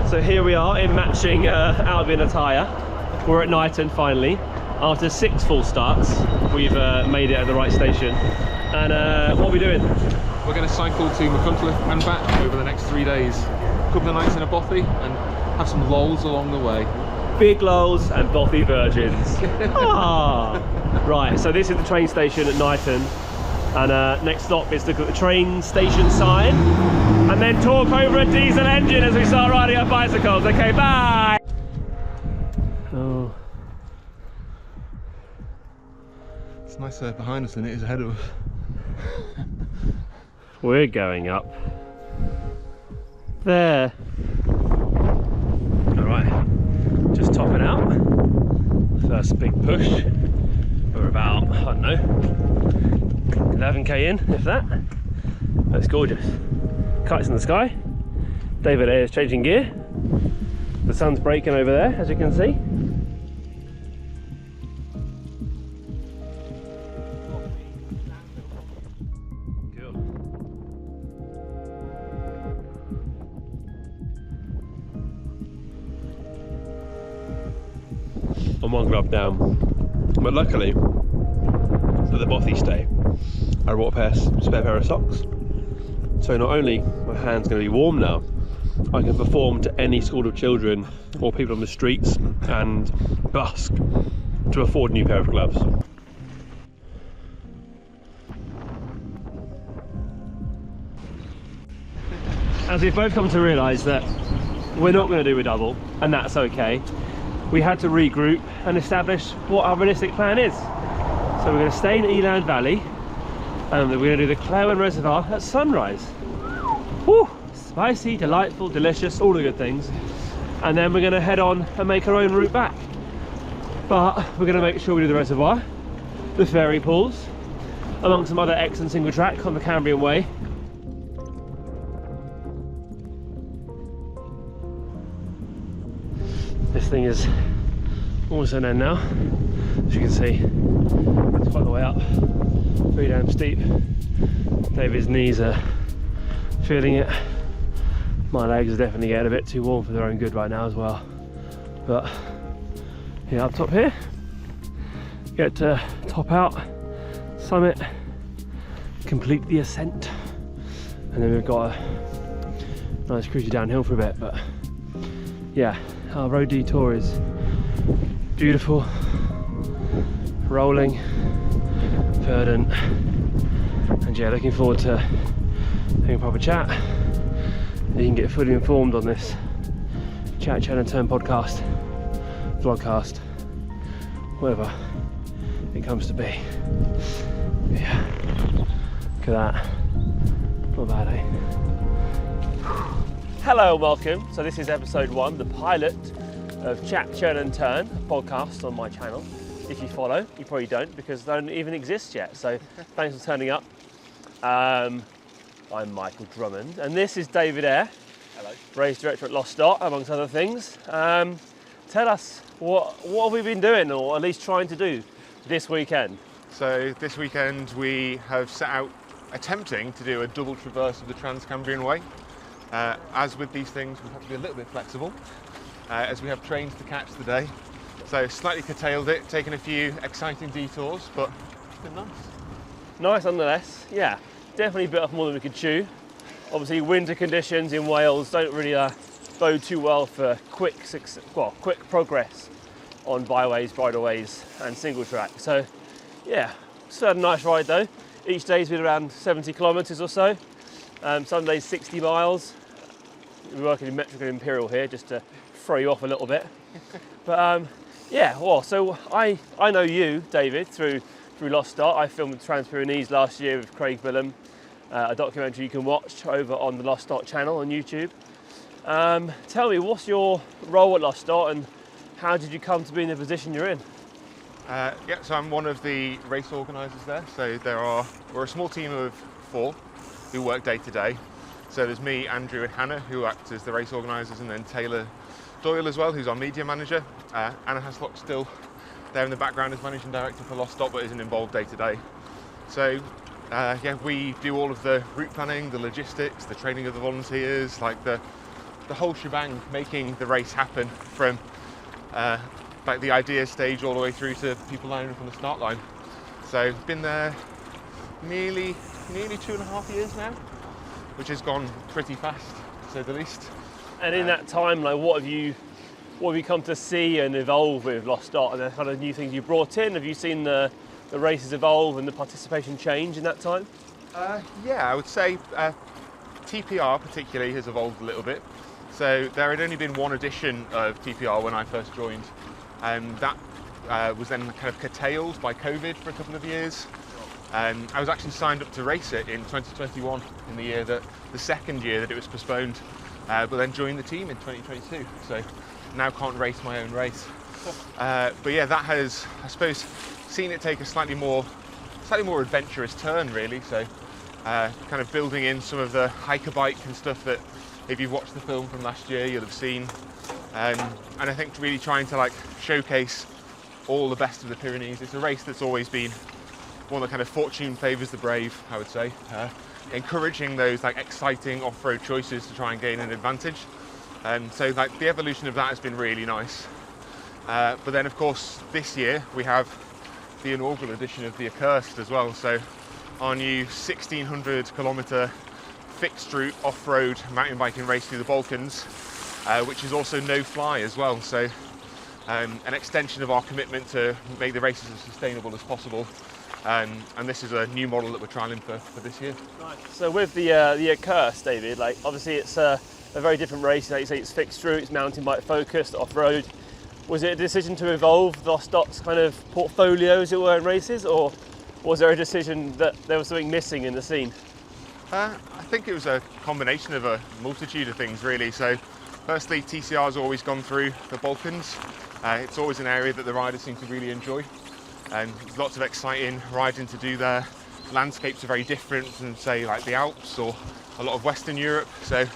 So here we are in matching Albion attire. We're at Didnt finally. After 6 full starts, we've made it at the right station. And what are we doing? We're going to cycle to McCuntliffe and back over the next 3 days. A couple of nights in a bothy and have some lols along the way. Big lols and bothy virgins. Right, so this is the train station at Didnt. And next stop is to look at the train station sign and then talk over a diesel engine as we start riding our bicycles. Okay, bye! Oh. It's nicer behind us than it is ahead of us. We're going up there. Alright, just topping out. First big push. We're about, I don't know, 11k in, if that. That's gorgeous. Kites in the sky. David Ayre is changing gear. The sun's breaking over there, as you can see. Cool. I'm 1 glove down, but luckily for the bothy stay, I brought a spare pair of socks. So not only my hand's going to be warm now, I can perform to any school of children or people on the streets and busk to afford a new pair of gloves. As we've both come to realise that we're not going to do a double, and that's okay, we had to regroup and establish what our realistic plan is. So we're going to stay in Eland Valley and we're going to do the Clerwen Reservoir at sunrise. Woo! Spicy, delightful, delicious, all the good things. And then we're going to head on and make our own route back. But we're going to make sure we do the reservoir, the fairy pools, among some other excellent single track on the Cambrian Way. This thing is almost an end now. As you can see, it's quite the way up, very damn steep. David's knees are feeling it. My legs are definitely getting a bit too warm for their own good right now as well. But yeah, up top here, get to top out, summit, complete the ascent, and then we've got a nice cruisy downhill for a bit. But yeah, our road detour is beautiful, rolling, verdant, and yeah, looking forward to having a proper chat. You can get fully informed on this Chat, Churn and Turn podcast, vlogcast, whatever it comes to be. Yeah, look at that, not bad, eh? Hello and welcome. So this is episode 1, the pilot of Chat, Churn and Turn, a podcast on my channel. If you follow, you probably don't because they don't even exist yet. So thanks for turning up. I'm Michael Drummond and this is David Ayre. Hello. Race director at Lost Dot, amongst other things. Tell us, what have we been doing, or at least trying to do this weekend? So this weekend we have set out attempting to do a double traverse of the Trans Cambrian Way. As with these things, we have to be a little bit flexible as we have trains to catch today. So slightly curtailed it, taken a few exciting detours, but it's been nice. Nice nonetheless, yeah. Definitely bit off more than we could chew. Obviously winter conditions in Wales don't really bode too well for quick progress on byways, bridleways and single track. So yeah, still had a nice ride though. Each day's been around 70 kilometres or so. Some days 60 miles. We're working in metric and imperial here just to throw you off a little bit. But yeah, well, so I know you, David, through Lost Dot. I filmed the Trans Cambrian Way last year with Craig Billum, a documentary you can watch over on the Lost Dot channel on YouTube. Tell me, what's your role at Lost Dot and how did you come to be in the position you're in? Yeah, so I'm one of the race organisers there. So we're a small team of 4 who work day to day. So there's me, Andrew and Hannah who act as the race organisers, and then Taylor Doyle as well, who's our media manager. Anna Haslock's still there in the background as managing director for Lost Dot, but isn't involved day to day. So yeah, we do all of the route planning, the logistics, the training of the volunteers, like the the whole shebang, making the race happen from like the idea stage all the way through to people lining up on the start line. So been there nearly 2.5 years now, which has gone pretty fast, to say the least. And in that time, like, what have you come to see and evolve with Lost Art, and the kind of new things you brought in? Have you seen the races evolve and the participation change in that time? Yeah, I would say TPR particularly has evolved a little bit. So there had only been one edition of TPR when I first joined, and that was then kind of curtailed by COVID for a couple of years. I was actually signed up to race it in 2021, in the second year that it was postponed, but then joined the team in 2022. So now can't race my own race. But yeah, that has, I suppose, seen it take a slightly more adventurous turn, really. So kind of building in some of the hiker bike and stuff that, if you've watched the film from last year, you'll have seen. And I think really trying to like showcase all the best of the Pyrenees. It's a race that's always been one that kind of fortune favours the brave, I would say. Encouraging those like exciting off-road choices to try and gain an advantage. And so like the evolution of that has been really nice. But then of course this year we have the inaugural edition of the Accursed as well. So our new 1,600 kilometre fixed route off-road mountain biking race through the Balkans, which is also no fly as well. So an extension of our commitment to make the races as sustainable as possible. And this is a new model that we're trialling for this year. Nice. So with the Accursed, David, like obviously it's a very different race. Like you say, it's fixed route, it's mountain bike focused, off-road. Was it a decision to evolve Lost Art's kind of portfolio, as it were, in races, or was there a decision that there was something missing in the scene? I think it was a combination of a multitude of things, really. So firstly, TCR has always gone through the Balkans. It's always an area that the riders seem to really enjoy. And there's lots of exciting riding to do there. Landscapes are very different than, say, like the Alps or a lot of Western Europe. So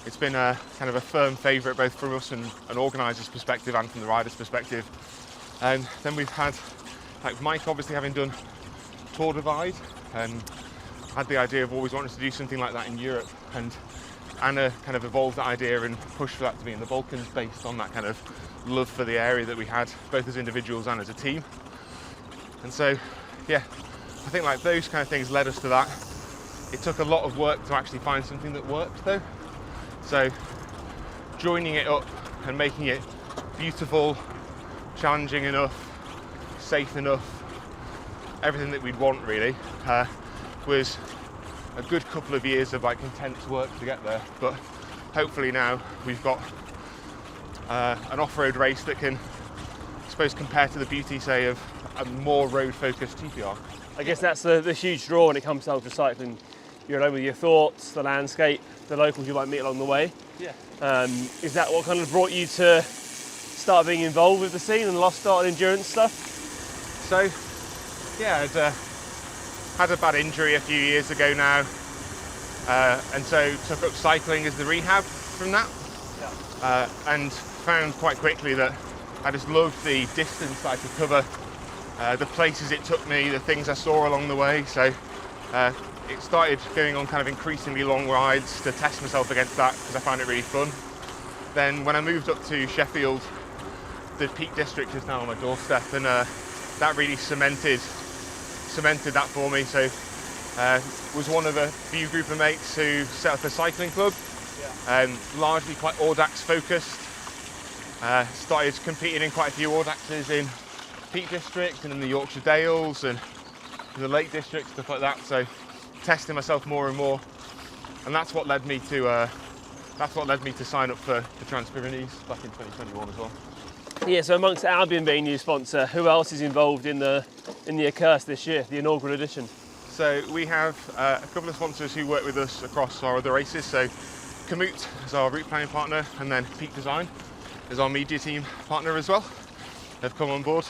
it's been a kind of a firm favourite both from us and an organiser's perspective and from the riders' perspective. And then we've had, like Mike obviously having done Tour Divide, and had the idea of always wanting to do something like that in Europe. And Anna kind of evolved that idea and pushed for that to be in the Balkans based on that kind of love for the area that we had, both as individuals and as a team. And so, yeah, I think like those kind of things led us to that. It took a lot of work to actually find something that worked though. So joining it up and making it beautiful, challenging enough, safe enough, everything that we'd want really, was a good couple of years of like intense work to get there. But hopefully now we've got an off-road race that can, I suppose, compare to the beauty, say, of a more road-focused TPR. I guess that's the huge draw when it comes down to cycling. You're alone with your thoughts, the landscape, the locals you might meet along the way. Yeah. Is that what kind of brought you to start being involved with the scene and Lost Art and endurance stuff? So, yeah, I'd had a bad injury a few years ago now, and so took up cycling as the rehab from that. Yeah. And found quite quickly that I just loved the distance I could cover, the places it took me, the things I saw along the way. So it started going on kind of increasingly long rides to test myself against that because I found it really fun. Then when I moved up to Sheffield, the Peak District is now on my doorstep, and that really cemented that for me. So was one of a few group of mates who set up a cycling club, largely quite Audax focused. Started competing in quite a few Audaxes in Peak District and in the Yorkshire Dales and in the Lake District, stuff like that. So testing myself more and more, and that's what led me to sign up for the Trans Cambrian Way back in 2021 as well. Yeah, so amongst Albion being new sponsor, who else is involved in the Accursed this year, the inaugural edition? So we have a couple of sponsors who work with us across our other races. So Komoot is our route planning partner, and then Peak Design is our media team partner as well. They've come on board.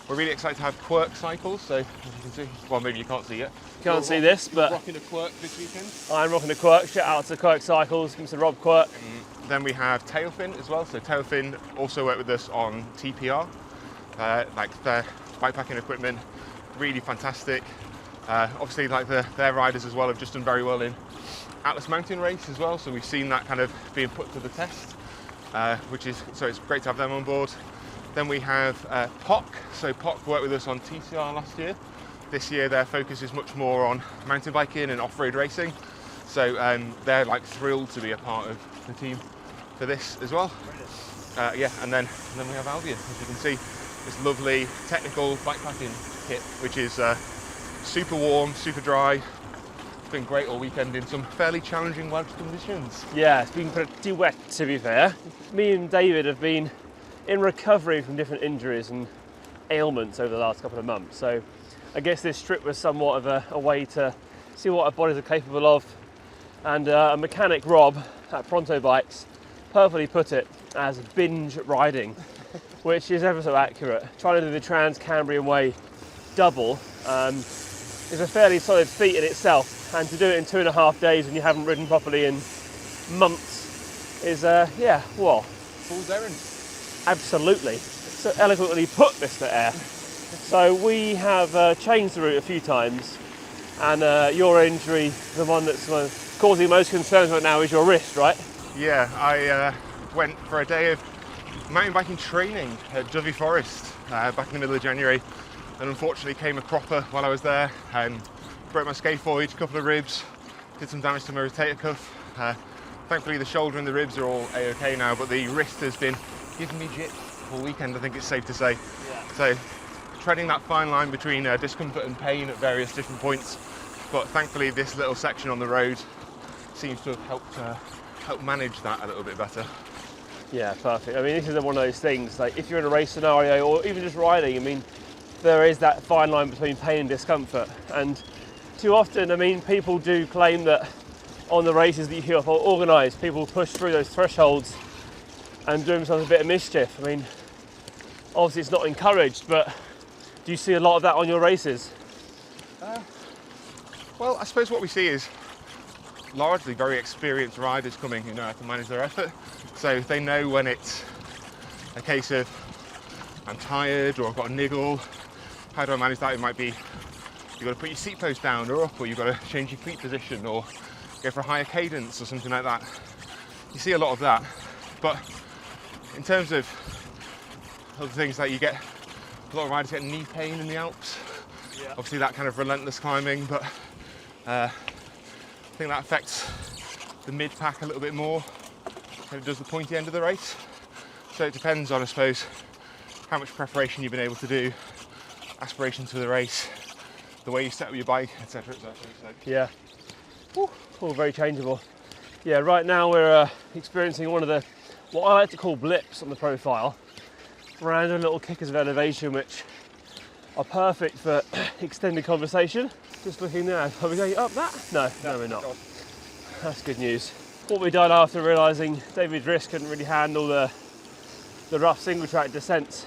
We're really excited to have Quirk cycles. So as you can see, well, maybe you can't see it. Can't see this, but rocking a Quirk this weekend. I'm rocking a Quirk. Shout out to Quirk Cycles, Mr. Rob Quirk. Then we have Tailfin as well. So Tailfin also work with us on TPR, like their bikepacking equipment, really fantastic. Obviously, like their riders as well have just done very well in Atlas Mountain race as well, so we've seen that kind of being put to the test, so it's great to have them on board. Then we have POC. So POC worked with us on TCR last year. This year their focus is much more on mountain biking and off-road racing. So they're like thrilled to be a part of the team for this as well. Yeah, and then we have Albion, as you can see, this lovely technical bikepacking kit, which is super warm, super dry. It's been great all weekend in some fairly challenging wedge conditions. Yeah, it's been pretty wet, to be fair. Me and David have been in recovery from different injuries and ailments over the last couple of months. So I guess this trip was somewhat of a way to see what our bodies are capable of. And a mechanic, Rob, at Pronto Bikes, perfectly put it as binge riding, which is ever so accurate. Trying to do the Trans Cambrian Way double is a fairly solid feat in itself, and to do it in 2.5 days when you haven't ridden properly in months is, yeah, well, Fool's errand. Absolutely. So eloquently put, Mr. Ayre. So we have changed the route a few times, and your injury, the one that's causing most concerns right now, is your wrist, right? Yeah, I went for a day of mountain biking training at Dovey Forest back in the middle of January, and unfortunately came a cropper while I was there and broke my scaphoid, a couple of ribs, did some damage to my rotator cuff. Thankfully the shoulder and the ribs are all a-okay now, but the wrist has been giving me jip all weekend, I think it's safe to say. Yeah. So treading that fine line between discomfort and pain at various different points, but thankfully this little section on the road seems to have helped manage that a little bit better. Yeah, perfect. I mean, this is one of those things, like if you're in a race scenario or even just riding, I mean, there is that fine line between pain and discomfort. And too often, I mean, people do claim that on the races that you hear of organised, people push through those thresholds and do themselves a bit of mischief. I mean, obviously it's not encouraged, but do you see a lot of that on your races? Well, I suppose what we see is largely very experienced riders coming who know how to manage their effort. So they know when it's a case of I'm tired or I've got a niggle, how do I manage that? It might be you've got to put your seat post down or up, or you've got to change your cleat position or go for a higher cadence or something like that. You see a lot of that. But in terms of other things, like you get a lot of riders get knee pain in the Alps. Yeah. Obviously that kind of relentless climbing, but I think that affects the mid-pack a little bit more than it does the pointy end of the race. So it depends on, I suppose, how much preparation you've been able to do, aspirations for the race, the way you set up your bike, etc. So. Yeah, all very changeable. Yeah, right now we're experiencing one of the, what I like to call blips on the profile. Random little kickers of elevation which are perfect for extended conversation. Just looking now, are we going up that? No, we're not. That's good news. What we done after realising David's wrist couldn't really handle the rough single track descents,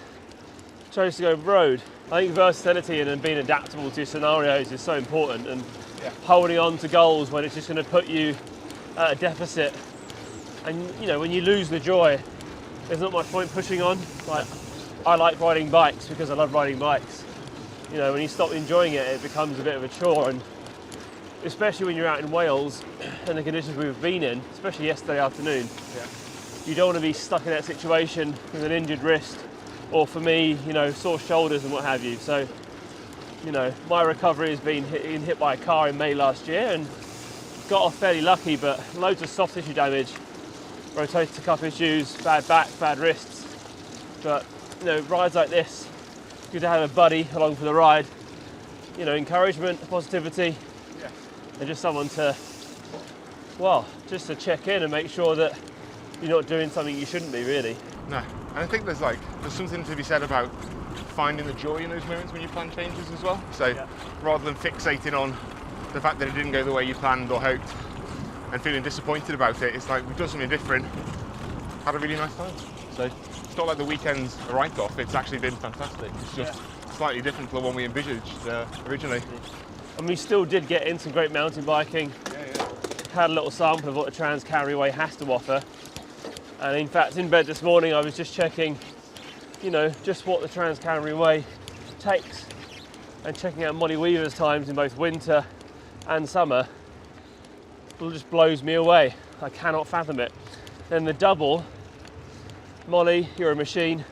chose to go road. I think versatility and being adaptable to scenarios is so important, and holding on to goals when it's just going to put you at a deficit. And you know, when you lose the joy, there's not much point pushing on. Like, I like riding bikes because I love riding bikes. You know, when you stop enjoying it, it becomes a bit of a chore, and especially when you're out in Wales and the conditions we've been in, especially yesterday afternoon, you don't want to be stuck in that situation with an injured wrist, or for me, you know, sore shoulders and what have you. So, you know, my recovery has been hit by a car in May last year and got off fairly lucky, but loads of soft tissue damage, rotator cuff issues, bad back, bad wrists. But, you know, rides like this, good to have a buddy along for the ride. You know, encouragement, positivity, and just someone to, well, just to check in and make sure that you're not doing something you shouldn't be, really. No, and I think there's something to be said about finding the joy in those moments when you plan changes as well. So rather than fixating on the fact that it didn't go the way you planned or hoped and feeling disappointed about it, it's like we've done something different, had a really nice time. So it's not like the weekend's a write-off, it's actually been fantastic. It's just slightly different to the one we envisaged originally. And we still did get in some great mountain biking. Had a little sample of what the Trans Cambrian Way has to offer. And in fact, in bed this morning, I was just checking, you know, just what the Trans Cambrian Way takes, and checking out Molly Weaver's times in both winter and summer. just blows me away. I cannot fathom it. Then the double, Molly, you're a machine.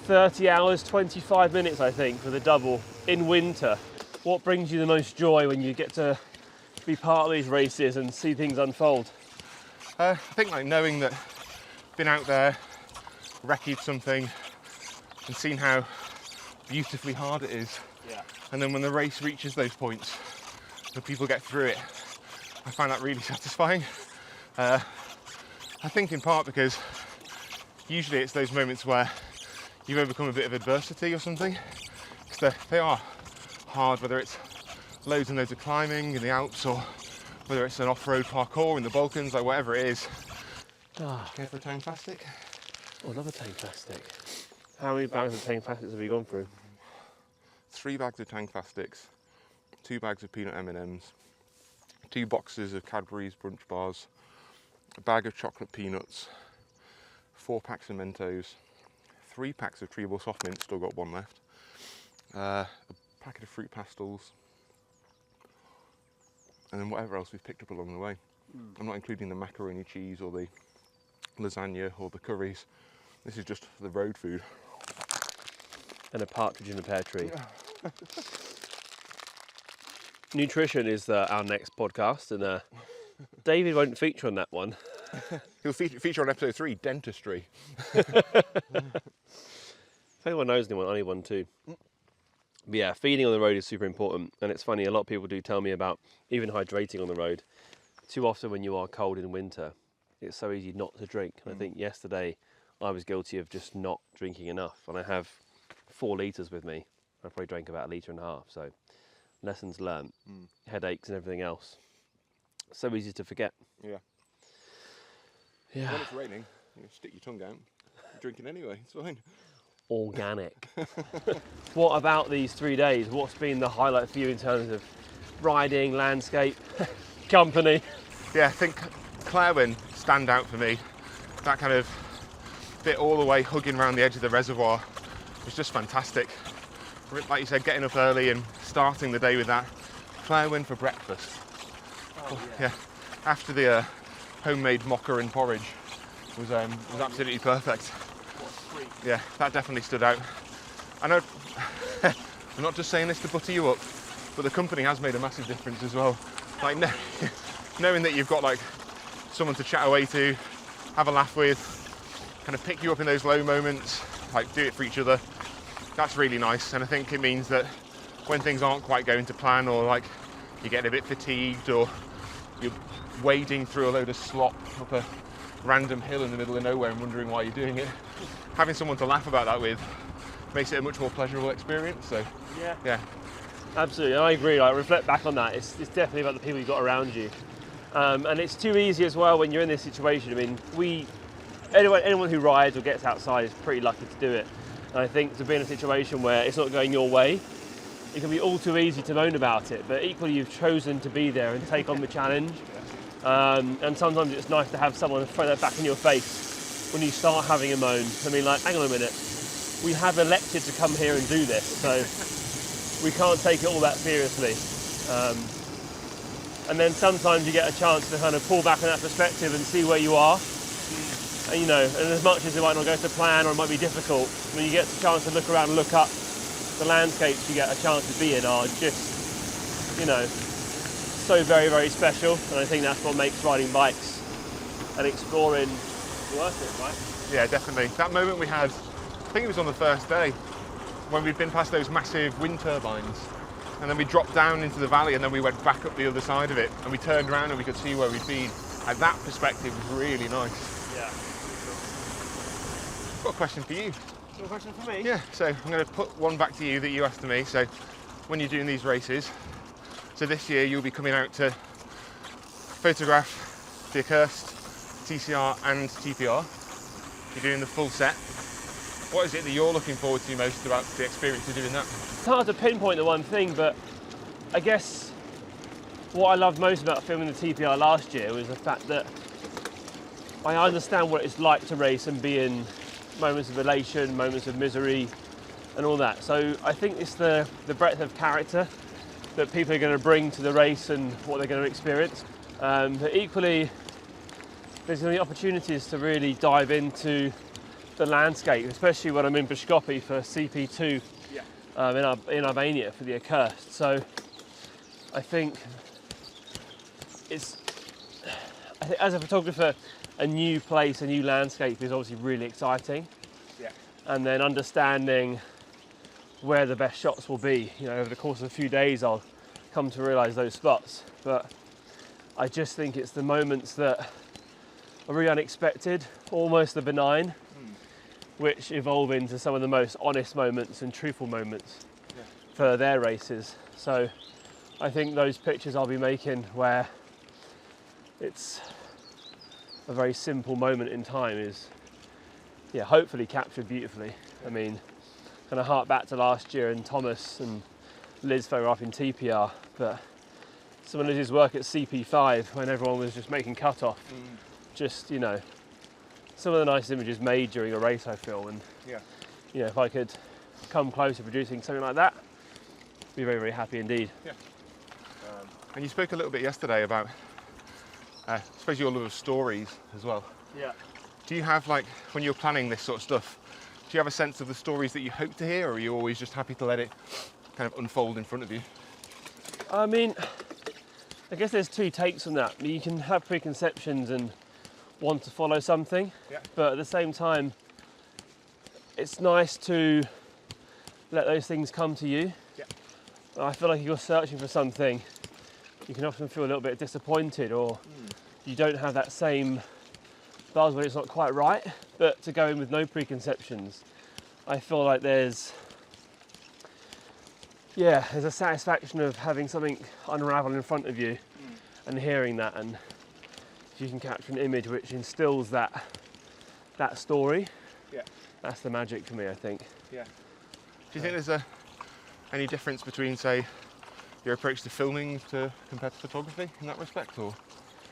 30 hours, 25 minutes, I think, for the double in winter. What brings you the most joy when you get to be part of these races and see things unfold? I think like knowing that been out there, recce'd something and seen how beautifully hard it is. Yeah. And then when the race reaches those points and people get through it, I find that really satisfying. I think in part because usually it's those moments where you've overcome a bit of adversity or something, because they are hard, whether it's loads and loads of climbing in the Alps or whether it's an off-road parkour in the Balkans, like whatever it is. Care for a Tang plastic? Oh, I love a Tang plastic. How many bags of Tang plastics have you gone through? 3 bags of Tang plastics, 2 bags of peanut M&Ms, 2 boxes of Cadbury's brunch bars, a bag of chocolate peanuts, 4 packs of Mentos, 3 packs of Treble soft mint, still got 1 left, a packet of fruit pastels, and then whatever else we've picked up along the way. I'm not including the macaroni cheese or the lasagna or the curries. This is just the road food. And a partridge in a pear tree. Nutrition is our next podcast, and David won't feature on that one. He'll feature on episode 3, dentistry. If anyone knows anyone, I need one too. But yeah, feeding on the road is super important, and it's funny, a lot of people do tell me about even hydrating on the road. Too often when you are cold in winter, it's so easy not to drink. And I think yesterday I was guilty of just not drinking enough, and I have 4 litres with me. I probably drank about 1.5 litres, so lessons learned, headaches and everything else. So easy to forget. Yeah. Yeah. When it's raining, you stick your tongue out. You're drinking anyway, it's fine. Organic. What about these 3 days? What's been the highlight for you in terms of riding, landscape, company? Yeah, I think Clairwyn stand out for me. That kind of bit all the way hugging around the edge of the reservoir was just fantastic. Like you said, getting up early and starting the day with that. Clairwyn for breakfast. Oh, yeah. After the homemade mocha and porridge was absolutely perfect. Yeah, that definitely stood out. I know I'm not just saying this to butter you up, but the company has made a massive difference as well. Like knowing that you've got like someone to chat away to, have a laugh with, kind of pick you up in those low moments, like do it for each other. That's really nice, and I think it means that when things aren't quite going to plan, or like you're getting a bit fatigued, or you're wading through a load of slop up a random hill in the middle of nowhere and wondering why you're doing it, having someone to laugh about that with makes it a much more pleasurable experience. So yeah. Absolutely, I agree. I reflect back on that. It's definitely about the people you've got around you, and it's too easy as well when you're in this situation. I mean, anyone who rides or gets outside is pretty lucky to do it. And I think to be in a situation where it's not going your way, it can be all too easy to moan about it. But equally, you've chosen to be there and take on the challenge. And sometimes it's nice to have someone throw that back in your face when you start having a moan. I mean, like, hang on a minute, we have elected to come here and do this, so we can't take it all that seriously. And then sometimes you get a chance to kind of pull back on that perspective and see where you are. And, you know, and as much as it might not go to plan or it might be difficult, when you get the chance to look around and look up, the landscapes you get a chance to be in are just, you know, so very, very special. And I think that's what makes riding bikes and exploring worth it, right? Yeah, definitely. That moment we had, I think it was on the first day, when we'd been past those massive wind turbines, and then we dropped down into the valley, and then we went back up the other side of it, and we turned around and we could see where we'd been. And that perspective was really nice. Yeah. Got a question for you. Got a question for me? Yeah, so I'm going to put one back to you that you asked me. So when you're doing these races, so this year you'll be coming out to photograph the accursed TCR and TPR. You're doing the full set. What is it that you're looking forward to most about the experience of doing that? It's hard to pinpoint the one thing, but I guess what I loved most about filming the TPR last year was the fact that I understand what it's like to race and be in moments of elation, moments of misery and all that. So I think it's the breadth of character that people are going to bring to the race and what they're going to experience. But equally, there's going to be opportunities to really dive into the landscape, especially when I'm in Bishkopi for CP2 in Albania for the Accursed. So I think as a photographer, a new place, a new landscape is obviously really exciting. Yeah. And then understanding where the best shots will be. You know, over the course of a few days, I'll come to realise those spots. But I just think it's the moments that are really unexpected, almost the benign, which evolve into some of the most honest moments and truthful moments for their races. So I think those pictures I'll be making where it's a very simple moment in time is, hopefully captured beautifully. I mean, kind of hark back to last year and Thomas and Liz photographed in TPR, but some of Liz's work at CP5 when everyone was just making cut-off, just, you know, some of the nicest images made during a race, I feel. And you know, if I could come close to producing something like that, I'd be very, very happy indeed. Yeah. And you spoke a little bit yesterday about, I suppose, your love of stories as well. Yeah. Do you have, like, when you're planning this sort of stuff, do you have a sense of the stories that you hope to hear, or are you always just happy to let it kind of unfold in front of you? I mean, I guess there's two takes on that. You can have preconceptions and want to follow something, but at the same time, it's nice to let those things come to you. I feel like if you're searching for something, you can often feel a little bit disappointed, or you don't have that same buzz when it's not quite right. But to go in with no preconceptions, I feel like there's a satisfaction of having something unravel in front of you and hearing that, and if you can capture an image which instills that story, that's the magic for me, I think. Yeah. Do you think there's any difference between, say, your approach to filming compared to photography in that respect, or?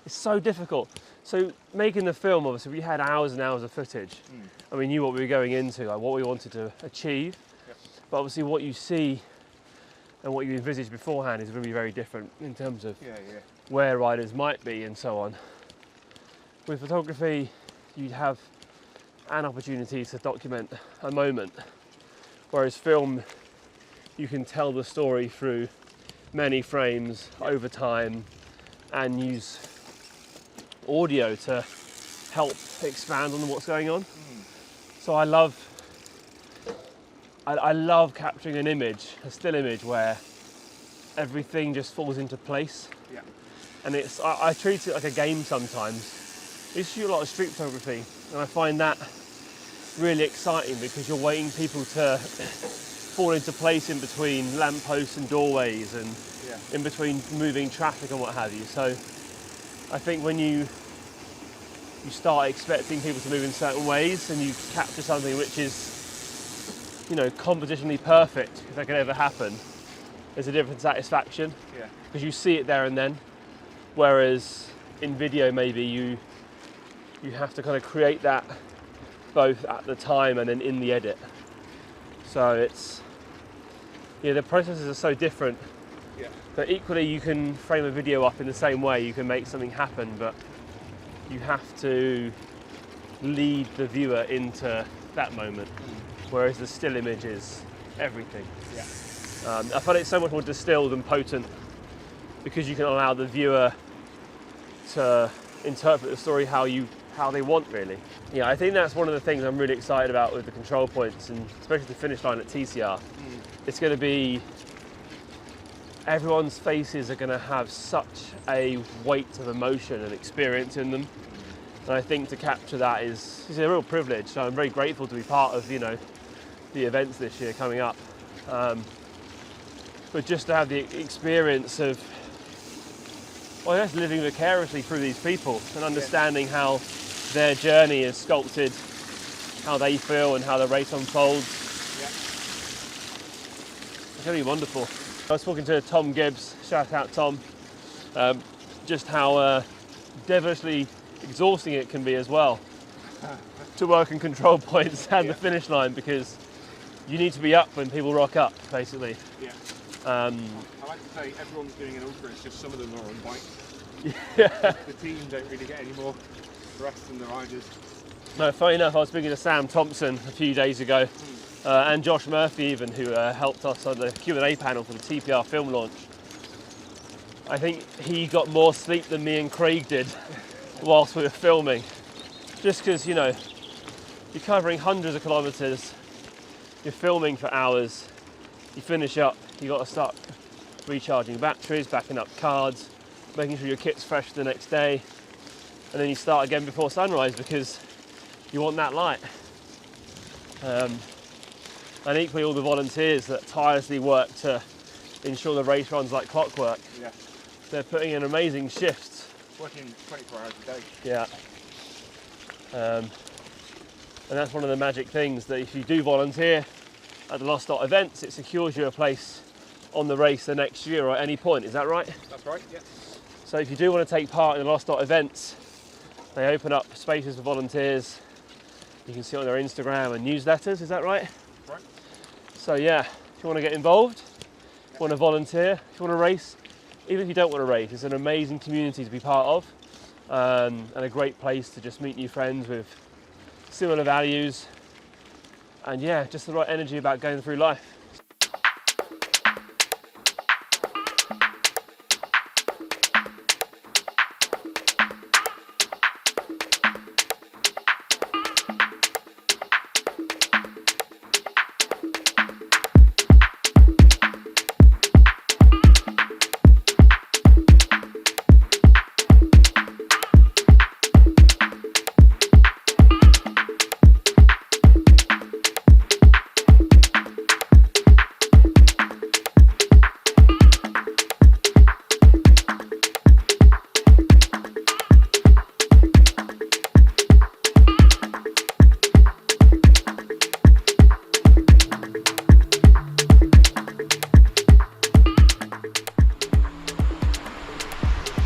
It's so difficult. So making the film, obviously, we had hours and hours of footage, and we knew what we were going into, like what we wanted to achieve. But obviously, what you see and what you envisage beforehand is going to be very different in terms of where riders might be and so on. With photography, you'd have an opportunity to document a moment, whereas film, you can tell the story through many frames over time and use audio to help expand on what's going on. So I love capturing an image, a still image, where everything just falls into place. And I treat it like a game sometimes. I used to shoot a lot of street photography, and I find that really exciting because you're waiting people to fall into place in between lampposts and doorways and in between moving traffic and what have you. So I think when you start expecting people to move in certain ways and you capture something which is, you know, compositionally perfect, if that could ever happen, there's a different satisfaction because you see it there and then. Whereas in video, maybe you have to kind of create that both at the time and then in the edit. So it's, the processes are so different. But equally, you can frame a video up in the same way. You can make something happen, but you have to lead the viewer into that moment. Whereas the still image is everything. I find it so much more distilled and potent because you can allow the viewer to interpret the story how they want, really. I think that's one of the things I'm really excited about with the control points, and especially the finish line at TCR. It's going to be, everyone's faces are going to have such a weight of emotion and experience in them. And I think to capture that is a real privilege. So I'm very grateful to be part of, the events this year coming up. But just to have the experience of, living vicariously through these people and understanding how their journey is sculpted, how they feel and how the race unfolds. It's going to be wonderful. I was talking to Tom Gibbs, shout out Tom, just how devilishly exhausting it can be as well to work in control points and the finish line, because you need to be up when people rock up, basically. I like to say everyone's doing an ultra, it's just some of them are on bikes. Yeah. The team don't really get any more rest than the riders. No, funny enough, I was speaking to Sam Thompson a few days ago, and Josh Murphy even, who helped us on the Q&A panel for the TPR film launch. I think he got more sleep than me and Craig did whilst we were filming. Just because, you know, you're covering hundreds of kilometres, you're filming for hours, you finish up, you got to start recharging batteries, backing up cards, making sure your kit's fresh the next day, and then you start again before sunrise because you want that light. And equally all the volunteers that tirelessly work to ensure the race runs like clockwork. Yeah. They're putting in amazing shifts. Working 24 hours a day. Yeah. And that's one of the magic things, that if you do volunteer at the Lost Dot events, it secures you a place on the race the next year or at any point. Is that right? That's right, yeah. So if you do want to take part in the Lost Dot events, they open up spaces for volunteers. You can see it on their Instagram and newsletters, is that right? Right. So yeah, if you want to get involved, if you want to volunteer, if you want to race, even if you don't want to race, it's an amazing community to be part of, and a great place to just meet new friends with similar values, and yeah, just the right energy about going through life.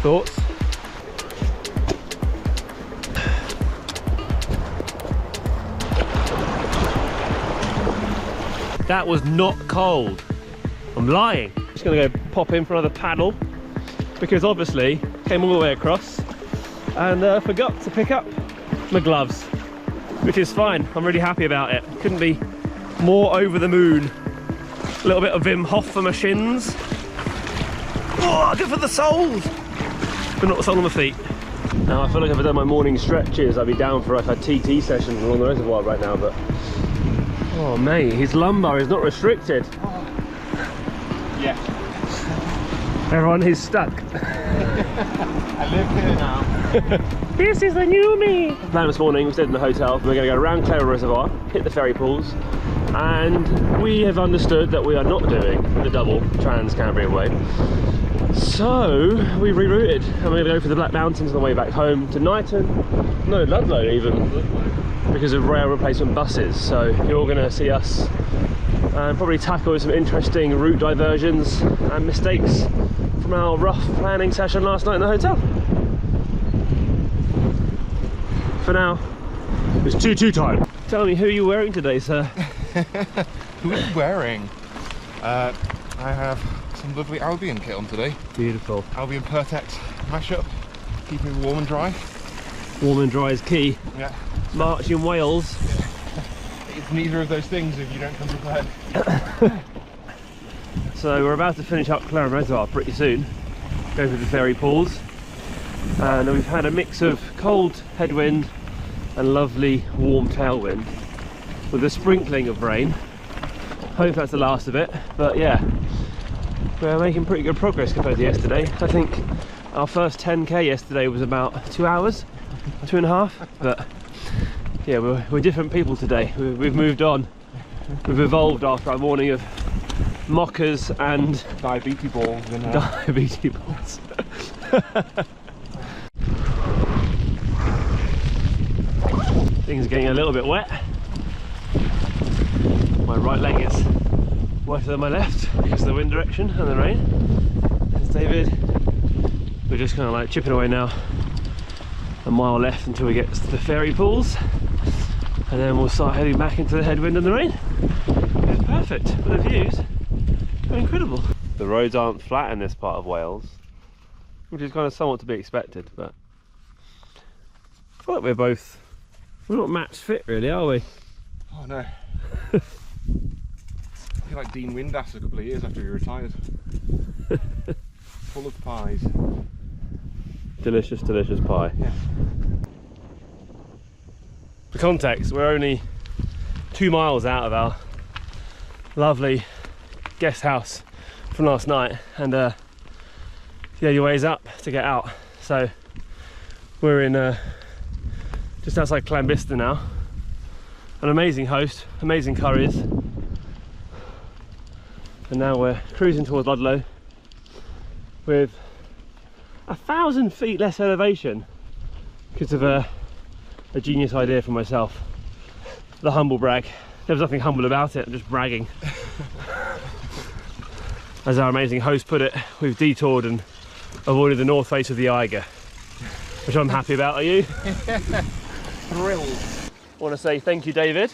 Thoughts? That was not cold. I'm lying. Just gonna go pop in for another paddle because obviously came all the way across and forgot to pick up my gloves, which is fine. I'm really happy about it. Couldn't be more over the moon. A little bit of Wim Hof for my shins. Oh, good for the soles, but not the sole of my feet. Now I feel like if I'd done my morning stretches, I'd be down for, I've had TT sessions along the reservoir right now, but oh mate, his lumbar is not restricted. Yeah. Everyone is stuck. I live here now. This is the new me. Plan this morning, we stayed in the hotel. We're going to go around Clare Reservoir, hit the ferry pools, and we have understood that we are not doing the double Trans Cambrian Way. So we rerouted and we're going to go for the Black Mountains on the way back home to Knighton, no, Ludlow even, because of rail replacement buses. So you're going to see us probably tackle some interesting route diversions and mistakes from our rough planning session last night in the hotel. For now, it's 2-2 time. Tell me, who are you wearing today, sir? Who are you wearing? I have some lovely Albion kit on today. Beautiful. Albion Pertex mashup, keeping it warm and dry. Warm and dry is key. Yeah. March in Wales. Yeah. It's neither of those things if you don't come prepared. So we're about to finish up Clare Reservoir pretty soon. Go through the ferry pools. And we've had a mix of cold headwind and lovely warm tailwind with a sprinkling of rain. Hope that's the last of it, but yeah, we're making pretty good progress compared to yesterday. I think our first 10k yesterday was about 2 hours, 2.5, but yeah, we're different people today. We've moved on. We've evolved after our morning of mockers and Diabetes balls. diabetes balls. Things are getting a little bit wet. My right leg is wetter than my left because of the wind direction and the rain. There's David. We're just kind of like chipping away now. A mile left until we get to the ferry pools, and then we'll start heading back into the headwind and the rain. It's perfect, but the views are incredible. The roads aren't flat in this part of Wales. which is kind of somewhat to be expected, but I feel like we're not match fit really, are we? Oh no. I feel like Dean Windass a couple of years after he retired. Full of pies. Delicious, delicious pie. Yeah. For context, we're only 2 miles out of our lovely guest house from last night, and the only way is up to get out. So we're in just outside Llanbista now. An amazing host, amazing curries, and now we're cruising towards Ludlow with 1,000 feet less elevation because of a genius idea from myself. The humble brag. There was nothing humble about it, I'm just bragging. As our amazing host put it, we've detoured and avoided the north face of the Eiger, which I'm happy about. Are you? Thrilled. I want to say thank you, David.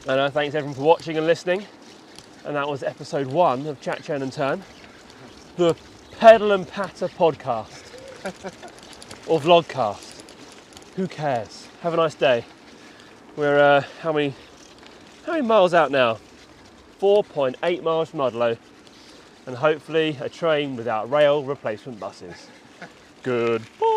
And thanks everyone for watching and listening. And that was episode 1 of Chat, Churn and Turn, the Pedal and Patter podcast, or vlogcast. Who cares? Have a nice day. We're how many miles out now? 4.8 miles from Ludlow, and hopefully a train without rail replacement buses. Goodbye.